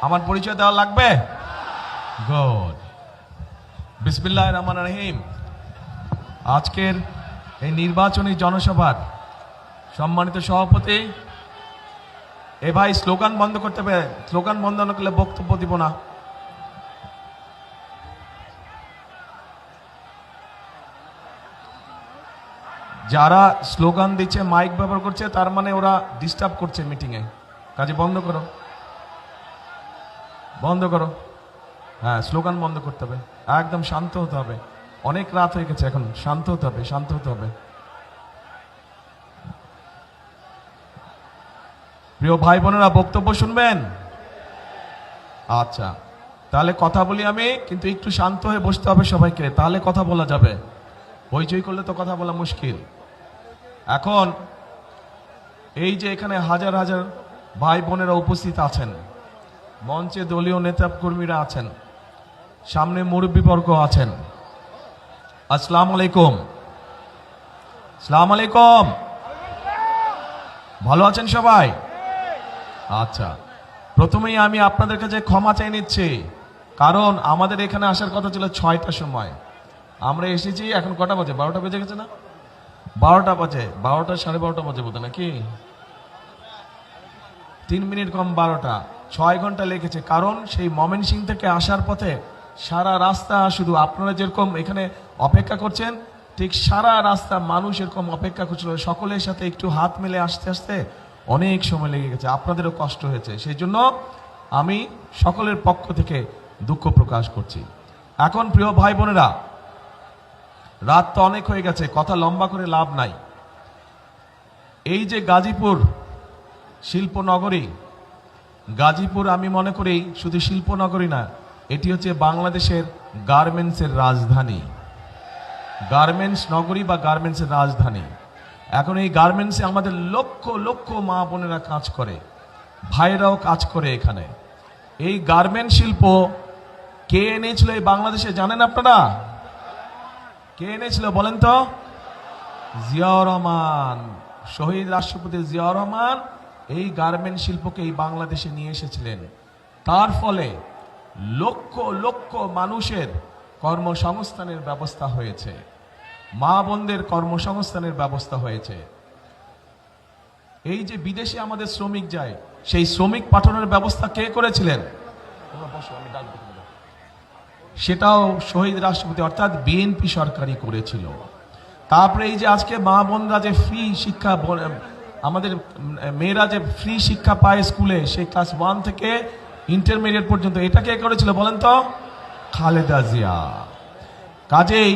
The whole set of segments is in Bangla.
আমার পরিচয় দেওয়া লাগবে? গুড। বিসমিল্লাহির রহমানির রহিম। আজকের এই নির্বাচনী জনসভার সম্মানিত সভাপতি, এ ভাই স্লোগান বন্ধ করতে হবে, স্লোগান বন্ধ না করলে বক্তব্য দিব না। যারা স্লোগান দিচ্ছে, মাইক ব্যবহার করছে, তার মানে ওরা ডিস্টার্ব করছে মিটিংয়ে, কাজে বন্ধ করো, বন্ধ করো। হ্যাঁ, স্লোগান বন্ধ করতে হবে, একদম শান্ত হতে হবে। অনেক রাত হয়ে গেছে, এখন শান্ত হতে হবে, শান্ত হতে হবে। প্রিয় ভাই বোনেরা, বক্তব্য শুনবেন? আচ্ছা, তাহলে কথা বলি আমি, কিন্তু একটু শান্ত হয়ে বসতে হবে সবাইকে, তাহলে কথা বলা যাবে। হইচই করলে তো কথা বলা মুশকিল। এখন এই যে এখানে হাজার হাজার ভাই বোনেরা উপস্থিত আছেন, মঞ্চে দলীয় নেতা কর্মীরা আছেন, সামনে মুরব্বীবর্গ আছেন। আসসালামু আলাইকুম। আসসালামু আলাইকুম। ভালো আছেন সবাই? আচ্ছা, প্রথমেই আমি আপনাদের কাছে ক্ষমা চাই নিচ্ছি, কারণ আমাদের এখানে আসার কথা ছিল 6টার সময়, আমরা এসেছি এখন কটা বাজে? 12টা বেজে গেছে না? 12টা বাজে, 12টা 12:30 বাজে বোধ নাকি, 3 মিনিট কম 12টা, 6 ঘন্টা লেগেছে। কারণ সেই ময়মনসিংহ থেকে আসার পথে সারা রাস্তা শুধু আপনারা যেরকম এখানে অপেক্ষা করছেন, ঠিক সারা রাস্তা মানুষ এরকম অপেক্ষা করছিল। সকলের সাথে একটু হাত মেলে আসতে আসতে অনেক সময় লেগে গেছে, আপনাদেরও কষ্ট হয়েছে, সেই জন্য আমি সকলের পক্ষ থেকে দুঃখ প্রকাশ করছি। এখন প্রিয় ভাই বোনেরা, রাত তো অনেক হয়ে গেছে, কথা লম্বা করে লাভ নাই। এই যে গাজীপুর শিল্পনগরী, গাজীপুর আমি মনে করি শুধু শিল্পনগরী না, এটি হচ্ছে বাংলাদেশের গার্মেন্টসের রাজধানী, গার্মেন্টস নগরী বা গার্মেন্টসের রাজধানী। এখন এই গার্মেন্টসে আমাদের লক্ষ লক্ষ মা বোনেরা কাজ করে, ভাইরাও কাজ করে এখানে। এই গার্মেন্ট শিল্প কে এনেছিল এই বাংলাদেশে জানেন আপনারা? কে এনেছিল বলেন তো? জিয়াউর রহমান, শহীদ রাষ্ট্রপতি জিয়াউর রহমান এই গার্মেন্ট শিল্পকে এই বাংলাদেশে নিয়ে এসেছিলেন। তার ফলে লক্ষ লক্ষ মানুষের কর্মসংস্থানের ব্যবস্থা হয়েছে, মা বোনদের কর্মসংস্থানের ব্যবস্থা হয়েছে। এই যে বিদেশে আমাদের শ্রমিক যায়, সেই শ্রমিক পাঠানোর ব্যবস্থা কে করেছিলেন? সেটাও শহীদ রাষ্ট্রপতি অর্থাৎ বিএনপি সরকারই করেছিল। তারপরে এই যে আজকে মা বোনরা যে ফ্রি শিক্ষা, আমাদের মেয়েরা যে ফ্রি শিক্ষা পায় স্কুলে, সেই ক্লাস 1 থেকে ইন্টারমিডিয়েট পর্যন্ত, এটা কে করেছিল বলেন তো? খালেদা জিয়া। কাজেই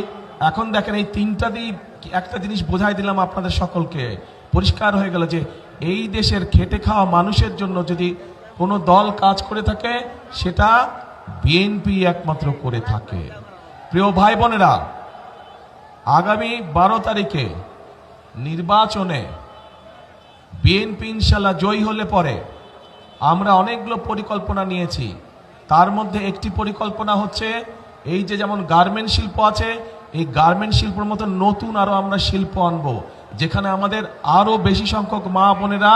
এখন দেখেন, এই তিনটা দিয়ে একটা জিনিস বোঝাই দিলাম আপনাদের সকলকে, পরিষ্কার হয়ে গেল যে এই দেশের খেটে খাওয়া মানুষের জন্য যদি কোনো দল কাজ করে থাকে, সেটা বিএনপি একমাত্র করে থাকে। প্রিয় ভাই বোনেরা, আগামী 12 তারিখে নির্বাচনে বিএনপি ইনশাল্লাহ জয়ী হলে পরে আমরা অনেকগুলো পরিকল্পনা নিয়েছি। তার মধ্যে একটি পরিকল্পনা হচ্ছে এই যে যেমন গার্মেন্ট শিল্প আছে, এই গার্মেন্ট শিল্পের মতো নতুন আরো আমরা শিল্প আনবো, যেখানে আমাদের আরো বেশি সংখ্যক মা বোনেরা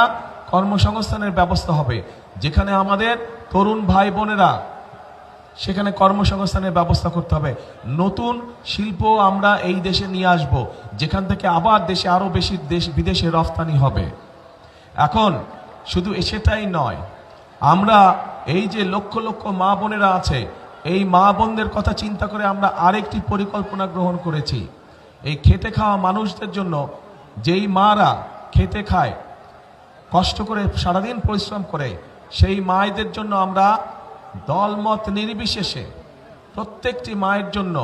কর্মসংস্থানের ব্যবস্থা হবে, যেখানে আমাদের তরুণ ভাই বোনেরা সেখানে কর্মসংস্থানের ব্যবস্থা করতে হবে। নতুন শিল্প আমরা এই দেশে নিয়ে আসব, যেখান থেকে আবার দেশে আরো বেশি বিদেশে রফতানি হবে। এখন শুধু সেটাই নয়, আমরা এই যে লক্ষ লক্ষ মা বোনেরা আছে, এই মা বোনদের কথা চিন্তা করে আমরা আরেকটি পরিকল্পনা গ্রহণ করেছি। এই খেটে খাওয়া মানুষদের জন্য, যেই মারা খেতে খায়, কষ্ট করে সারাদিন পরিশ্রম করে, সেই মায়েদের জন্য আমরা দলমত নির্বিশেষে প্রত্যেকটি মায়ের জন্য,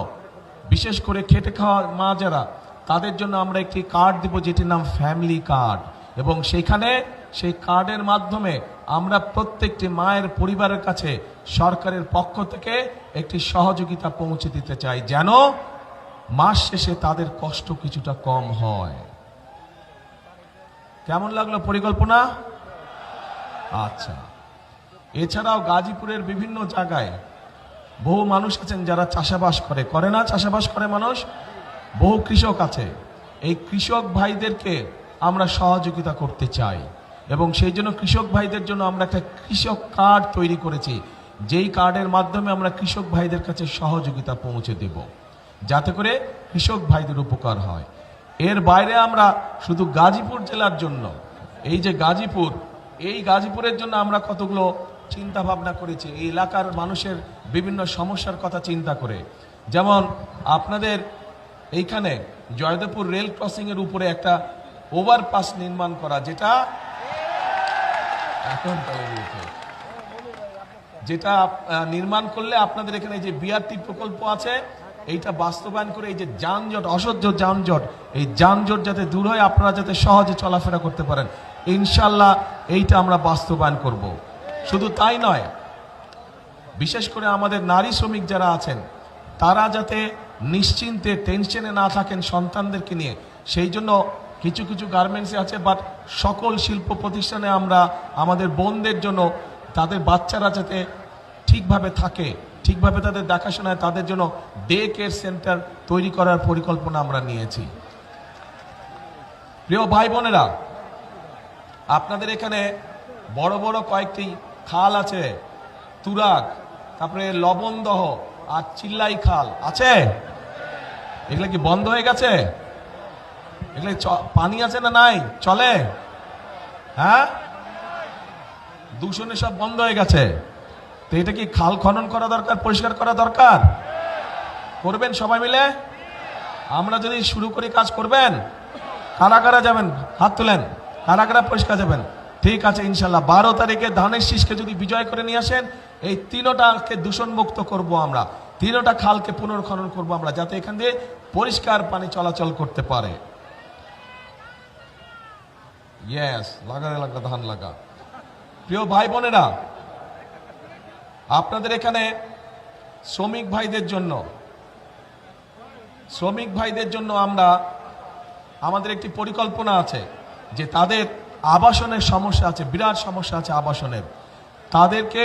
বিশেষ করে খেটে খাওয়া মা যারা, তাদের জন্য আমরা একটি কার্ড দিব, যেটির নাম ফ্যামিলি কার্ড। এবং সেইখানে সেই কার্ডের মাধ্যমে আমরা প্রত্যেকটি মায়ের পরিবারের কাছে সরকারের পক্ষ থেকে একটি সহযোগিতা পৌঁছে দিতে চাই, যেন মাস শেষে তাদের কষ্ট কিছুটা কম হয়। কেমন লাগলো পরিকল্পনা? আচ্ছা, এছাড়াও গাজীপুরের বিভিন্ন জায়গায় বহু মানুষ আছেন যারা চাষাবাস করে না? চাষাবাস করে মানুষ, বহু কৃষক আছে। এই কৃষক ভাইদেরকে আমরা সহযোগিতা করতে চাই, এবং সেই জন্য কৃষক ভাইদের জন্য আমরা একটা কৃষক কার্ড তৈরি করেছি। যেই কার্ডের মাধ্যমে আমরা কৃষক ভাইদের কাছে সহযোগিতা পৌঁছে দেব, যাতে করে কৃষক ভাইদের উপকার হয়। এর বাইরে আমরা শুধু গাজীপুর জেলার জন্য, এই যে গাজীপুর, এই গাজীপুরের জন্য আমরা কতগুলো চিন্তা ভাবনা করেছি, এই এলাকার মানুষের বিভিন্ন সমস্যার কথা চিন্তা করে। যেমন আপনাদের এইখানে জয়দেবপুর রেল ক্রসিং এর উপরে একটা ওভারপাস নির্মাণ করা, যেটা নির্মাণ করলে আপনাদের এখানে যে বিআরটি প্রকল্প আছে এইটা বাস্তবায়ন করে এই যে যানজট, অসহ্য যানজট, এই যানজট যাতে দূর হয়, আপনারা যাতে সহজে চলাফেরা করতে পারেন, ইনশাল্লাহ এইটা আমরা বাস্তবায়ন করব। শুধু তাই নয়, বিশেষ করে আমাদের নারী শ্রমিক যারা আছেন তারা যাতে নিশ্চিন্তে টেনশনে না থাকেন সন্তানদেরকে নিয়ে, সেই জন্য কিছু কিছু গার্মেন্টসে আছে, বাট সকল শিল্প প্রতিষ্ঠানে আমরা আমাদের বোনদের জন্য তাদের বাচ্চারা যাতে ঠিকভাবে থাকে, ঠিকভাবে তাদের দেখাশোনায়, তাদের জন্য ডে কেয়ার সেন্টার তৈরি করার পরিকল্পনা আমরা নিয়েছি। প্রিয় ভাই বোনেরা, আপনাদের এখানে বড় বড় কয়েকটি খাল আছে, তুরাগ, তারপরে লবণদহ আর চিল্লাই খাল আছে। এগুলো কি বন্ধ হয়ে গেছে? এগুলো পানি আছে না নাই? চলে? হ্যাঁ, দূষণে সব বন্ধ হয়ে গেছে। তো এটা কি খাল খনন করা দরকার, পরিষ্কার করা দরকার? করবেন সবাই মিলে? আমরা যদি শুরু করি কাজ করবেন? কারা কারা যাবেন? হাত তুলেন। কারা কারা পরিষ্কার যাবেন? ঠিক আছে, ইনশাল্লাহ 12 তারিখে ধানের শীষকে যদি বিজয় করে নিয়ে আসেন, এই তিনটাকে দূষণ মুক্ত করব আমরা, তিনটা খালকে পুনর্খনন করব আমরা, যাতে এখান দিয়ে পরিষ্কার পানি চলাচল করতে পারে। ইয়েস, লাগা লাগা ধান লাগা। প্রিয় ভাই বোনেরা, আপনাদের এখানে শ্রমিক ভাইদের জন্য আমরা আমাদের একটি পরিকল্পনা আছে যে তাদের আবাসনের সমস্যা আছে, বিরাট সমস্যা আছে আবাসনের, তাদেরকে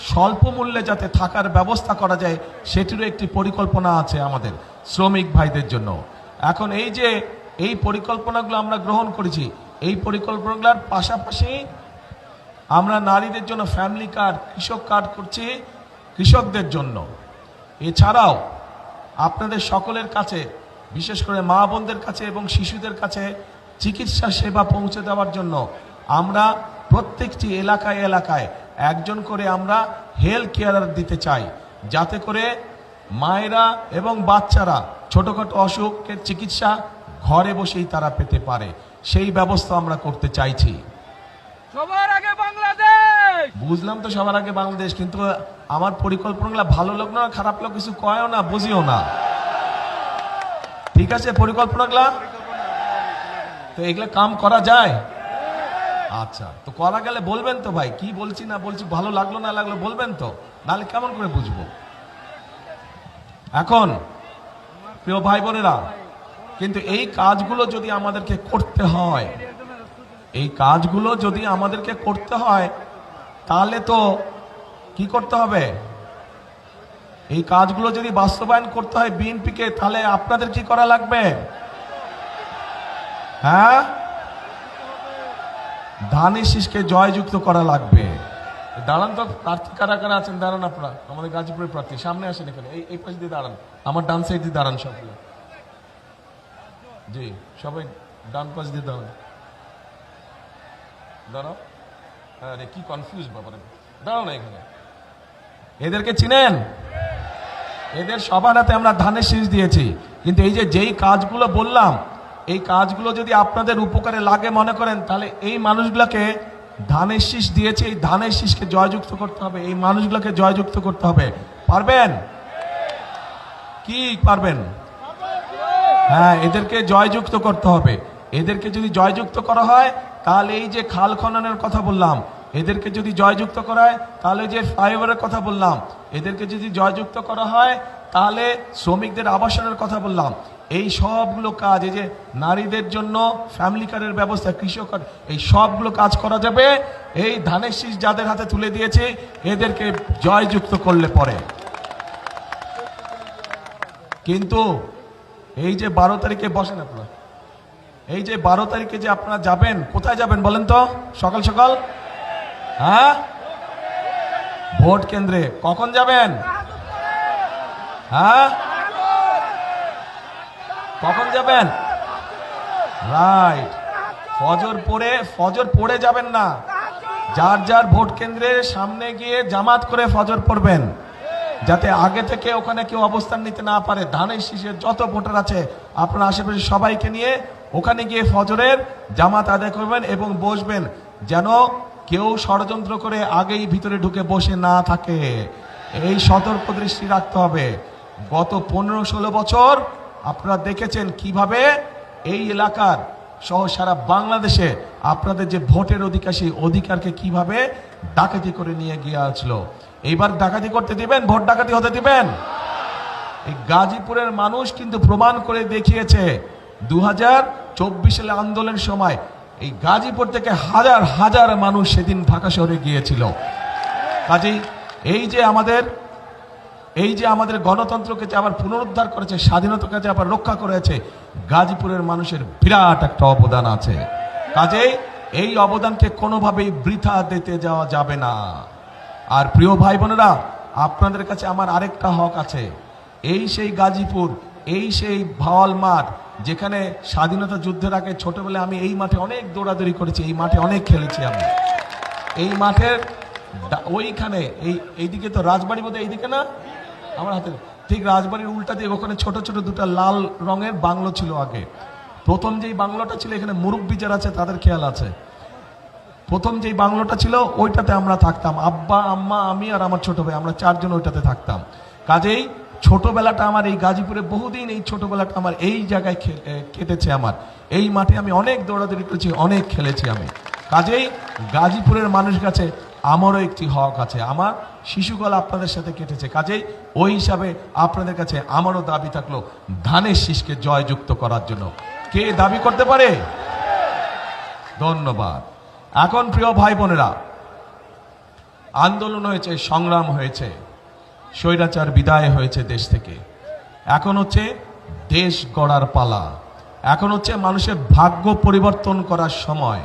স্বল্প মূল্যে যাতে থাকার ব্যবস্থা করা যায় সেটিরও একটি পরিকল্পনা আছে আমাদের শ্রমিক ভাইদের জন্য। এখন এই যে এই পরিকল্পনাগুলো আমরা গ্রহণ করেছি, এই পরিকল্পনাগুলোর পাশাপাশি আমরা নারীদের জন্য ফ্যামিলি কার্ড, কৃষক কার্ড করছি কৃষকদের জন্য। এছাড়াও আপনাদের সকলের কাছে, বিশেষ করে মা বোনদের কাছে এবং শিশুদের কাছে চিকিৎসা সেবা পৌঁছে দেওয়ার জন্য আমরা প্রত্যেকটি এলাকায় এলাকায় একজন করে আমরা হেলথ কেয়ারার দিতে চাই, যাতে করে মায়েরা এবং বাচ্চারা ছোটখাটো অসুখের চিকিৎসা ঘরে বসেই তারা পেতে পারে, সেই ব্যবস্থা আমরা করতে চাইছি। সবার আগে বাংলাদেশ। বুঝলাম তো, সবার আগে বাংলাদেশ, কিন্তু আমার পরিকল্পনাগুলো ভালো লোক না খারাপ লোক কিছু কয়ও না, বুঝিও না। ঠিক আছে, পরিকল্পনাগুলা তো এগুলা কাম করা যায়। আচ্ছা, তো করা গেলে বলবেন তো ভাই, কি বলছি না বলছি, ভালো লাগলো না লাগলো বলবেন তো, নাহলে কেমন করে বুঝবো। এখন প্রিয় ভাই বোনেরা, কিন্তু এই কাজগুলো যদি আমাদেরকে করতে হয়, এই কাজগুলো যদি আমাদেরকে করতে হয়, তাহলে তো কি করতে হবে? এই কাজগুলো যদি বাস্তবায়ন করতে হয় বিএনপিকে, তাহলে আপনাদের কি করা লাগবে? হ্যাঁ, ধানের শীষকে জয়যুক্ত করা লাগবে। দাঁড়ান তো, প্রার্থী কারা কারা আছেন দাঁড়ান, আপনারা আমাদের গাজীপুরের প্রার্থী সামনে আসেন, এখানে এই পাশ দিয়ে দাঁড়ান, আমার ডান সাইড দিয়ে দাঁড়ান সবগুলো। জি, সবাই ডান পাশ দিয়ে দাঁড়ান, দাঁড়াও। আরে কি কনফিউজ ব্যাপারে, দাঁড়াও না এখানে। এদেরকে চিনেন? এদের সবার হাতে আমরা ধানের শীষ দিয়েছি, কিন্তু এই যে যেই কাজগুলো বললাম, এই কাজগুলো যদি আপনাদের উপকারে লাগে মনে করেন, তাহলে এই মানুষগুলোকে ধানের শীষ দিয়েছে, এই ধানের শীষকে জয়যুক্ত করতে হবে, এই মানুষগুলোকে জয়যুক্ত করতে হবে। পারবেন কি? পারবেন? হ্যাঁ, এদেরকে জয়যুক্ত করতে হবে। এদেরকে যদি জয়যুক্ত করা হয়, তাহলে এই যে খাল খননের কথা বললাম, এদেরকে যদি জয়যুক্ত করা হয়, তাহলে যে ফ্লাইওভারের কথা বললাম, এদেরকে যদি জয়যুক্ত করা হয়, তাহলে শ্রমিকদের আবাসনের কথা বললাম, এই সবগুলো কাজ, এই যে নারীদের জন্য ফ্যামিলি কার্ডের ব্যবস্থা, কৃষক কার্ড, এই সবগুলো কাজ করা যাবে এই ধানের শীষ যাদের হাতে তুলে দিয়েছে এদেরকে জয়যুক্ত করলে পরে। কিন্তু এই যে 12 তারিখে বসেন আপনারা, এই যে 12 তারিখে যে আপনারা যাবেন, কোথায় যাবেন বলেন তো? সকাল সকাল, হ্যাঁ ভোট কেন্দ্রে কখন যাবেন? হ্যাঁ, কখন যাবেন? রাইট, ফজর পড়ে যাবেন না, যার যার ভোট কেন্দ্রের সামনে গিয়ে জামাত করে ফজর পড়বেন, যাতে আগে থেকে ওখানে কেউ অবস্থান নিতে না পারে। ধানের শীষের যত ভোটার আছে আপনার আশেপাশে সবাইকে নিয়ে ওখানে গিয়ে ফজরের জামাত আদায় করবেন এবং বসবেন, যেন কেউ ষড়যন্ত্র করে আগেই ভিতরে ঢুকে বসে না থাকে। এই সতর্ক দৃষ্টি রাখতে হবে। গত 15-16 বছর আপনারা দেখেছেন কিভাবে এই এলাকার সহ সারা বাংলাদেশে আপনাদের যে ভোটের অধিকার, সেই অধিকারকে কিভাবে ডাকাতি করে নিয়ে গিয়েছিল। এইবার ডাকাতি করতে দিবেন? ভোট ডাকাতি হতে দিবেন? এই গাজীপুরের মানুষ কিন্তু প্রমাণ করে দেখিয়েছে 2024 সালে আন্দোলনের সময় এই গাজীপুর থেকে হাজার হাজার মানুষ সেদিন ঢাকা শহরে গিয়েছিল। কাজেই এই যে আমাদের গণতন্ত্রকে যে আবার পুনরুদ্ধার করেছে, স্বাধীনতাকে যে আবার রক্ষা করেছে, গাজীপুরের মানুষের বিরাট একটা অবদান আছে। কাজেই এই অবদানকে কোনোভাবেই বৃথা দিতে যাওয়া যাবে না। আর প্রিয় ভাই বোনেরা, আপনাদের কাছে আমার আরেকটা হক আছে। এই সেই গাজীপুর, এই সেই ভাওয়াল মাঠ, যেখানে স্বাধীনতা যুদ্ধের আগে ছোটবেলায় আমি এই মাঠে অনেক দৌড়াদৌড়ি করেছি, এই মাঠে অনেক খেলেছি আমি। এই মাঠের ওইখানে এইদিকে তো রাজবাড়ি, বোধহয় এইদিকে না, আমার হাতে ঠিক রাজবাড়ির উল্টা দিয়ে ওখানে ছোট ছোট দুটা লাল রঙের বাংলো ছিল আগে। প্রথম যেই বাংলোটা ছিল, এখানে মুরব্বি যারা আছে তাদের খেয়াল আছে, প্রথম যেই বাংলোটা ছিল ওইটাতে আমরা থাকতাম, আব্বা, আম্মা, আমি আর আমার ছোট ভাই, আমরা 4 জন ওইটাতে থাকতাম। কাজেই ছোটবেলাটা আমার এই গাজীপুরে, বহুদিন এই ছোটবেলাটা আমার এই জায়গায় কেটেছে। আমার এই মাঠে আমি অনেক দৌড়াদৌড়ি করেছি, অনেক খেলেছি আমি। কাজেই গাজীপুরের মানুষের কাছে আমারও একটি হক আছে। আমার শিশুকাল আপনাদের সাথে কেটেছে, কাজেই ওই হিসাবে আপনাদের কাছে আমারও দাবি থাকলো ধানের শীষকে জয়যুক্ত করার জন্য। কে দাবি করতে পারে? ধন্যবাদ। এখন প্রিয় ভাই বোনেরা, আন্দোলন হয়েছে, সংগ্রাম হয়েছে, স্বৈরাচার বিদায় হয়েছে দেশ থেকে। এখন হচ্ছে দেশ গড়ার পালা, এখন হচ্ছে মানুষের ভাগ্য পরিবর্তন করার সময়।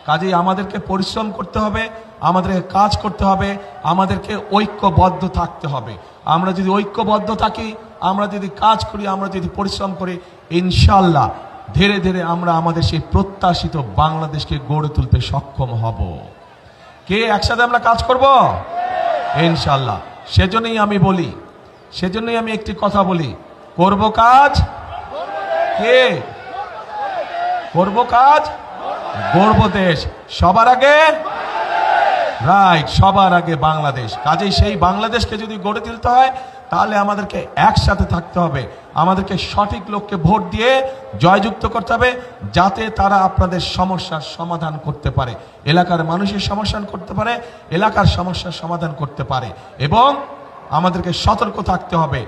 কাজেই আমাদেরকে পরিশ্রম করতে হবে, আমাদেরকে কাজ করতে হবে, আমাদেরকে ঐক্যবদ্ধ থাকতে হবে। আমরা যদি ঐক্যবদ্ধ থাকি, আমরা যদি কাজ করি, আমরা যদি পরিশ্রম করি, ইনশাল্লাহ ধীরে ধীরে আমরা আমাদের সেই প্রত্যাশিত বাংলাদেশকে গড়ে তুলতে সক্ষম হব। কে একসাথে আমরা কাজ করব? ইনশাল্লাহ। সেজন্যই আমি বলি, সেজন্যই আমি একটি কথা বলি, করব কাজ, কে করব কাজ, গড়ব দেশ। সবার আগে, রাইট, সবার আগে বাংলাদেশ। কাজেই সেই বাংলাদেশকে যদি গড়ে তুলতে হয়, তাহলে আমাদেরকে একসাথে থাকতে হবে, আমাদেরকে সঠিক লোককে ভোট দিয়ে জয়যুক্ত করতে হবে, যাতে তারা আপনাদের সমস্যার সমাধান করতে পারে, এলাকার মানুষের সমস্যা করতে পারে, এলাকার সমস্যার সমাধান করতে পারে। এবং আমাদেরকে সতর্ক থাকতে হবে,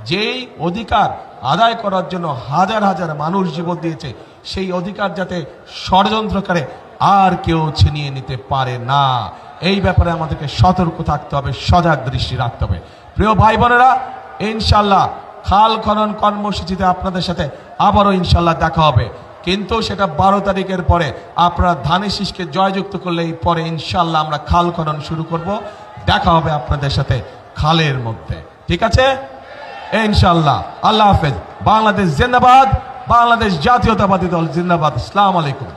যেই অধিকার আদায় করার জন্য হাজার হাজার মানুষ জীবন দিয়েছে, সেই অধিকার যাতে ষড়যন্ত্রকারে আর কেউ ছিনিয়ে নিতে পারে না। এই ব্যাপারে আমাদেরকে সতর্ক থাকতে হবে, সজাগ দৃষ্টি রাখতে হবে। প্রিয় ভাই বোনেরা, ইনশাল্লাহ খাল খনন কর্মসূচিতে আপনাদের সাথে আবারও ইনশাল্লাহ দেখা হবে, কিন্তু সেটা 12 তারিখের পরে। আপনারা ধানের শীষকে জয়যুক্ত করলে এই পরে ইনশাল্লাহ আমরা খাল খনন শুরু করব। দেখা হবে আপনাদের সাথে খালের মধ্যে, ঠিক আছে? ইনশাল্লাহ। আল্লাহ হাফেজ। বাংলাদেশ জিন্দাবাদ, বাংলাদেশ জাতীয়তাবাদী দল জিন্দাবাদ। আসসালামু আলাইকুম।